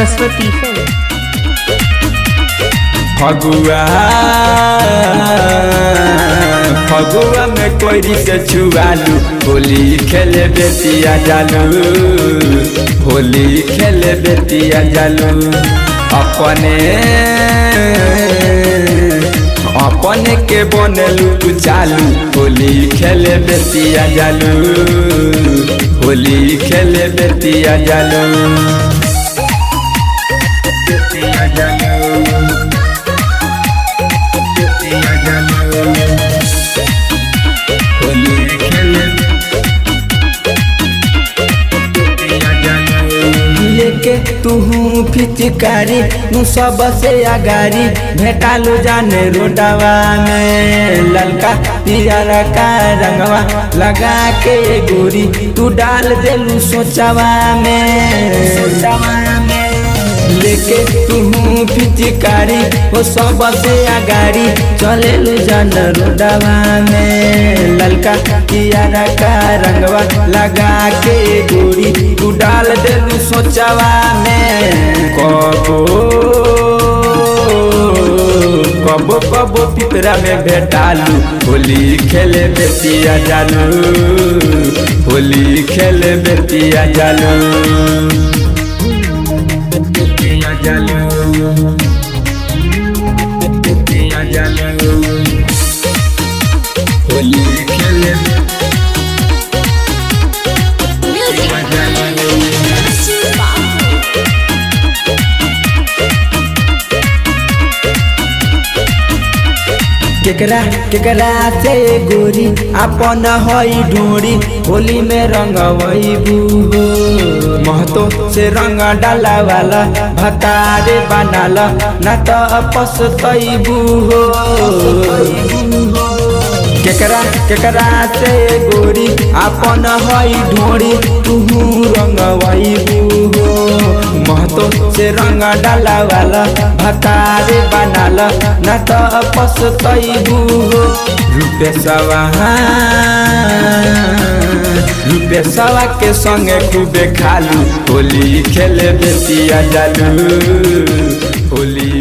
Saraswati film. Phagua में कोई से छुआलू, होली खेले बेतिया जालू, होली खेले बेतिया जालू। अपने के बनलू तू चालू, होली खेले बेतिया जालू, होली खेले बेतिया जालू, बेतिया जालू, बेतिया जालू, होली खेले बेतिया जालू। लेके तू फिचकारी नु सबसे अगारी, भेटालू जाने रोडवा में ललका पियरा का रंगवा लगा के गोरी, तू डाल देलू सोचवा में। लेके तू फिचकारी वो सबसे अगारी, चलेलू जान रोडवा में ललका पियरा का रंगवा लगा के गोरी, तू डाल देलू सोचवा में। कबो कबो पिपरा में भेटालू, होली खेले बेतिया जालू, होली खेले बेतिया जालू, बेतिया जालू, बेतिया जालू, होली खेले बेतिया जालू। केकरा से गोरी अपन हई ढोरी, होली में रंग वैबू हो। महतो से रंग डाला वाला भतारे बनाला, न तो पछतैबू हो। केकरा से गोरी अपन हई ढोरी, तू रंग वैबू हो। महतो से रंग डाला वाला भतारे बनाला, न तो पछतैबू हो। रूपेशवा के संगे खूबे खालू, होली खेले बेतिया जालू, होली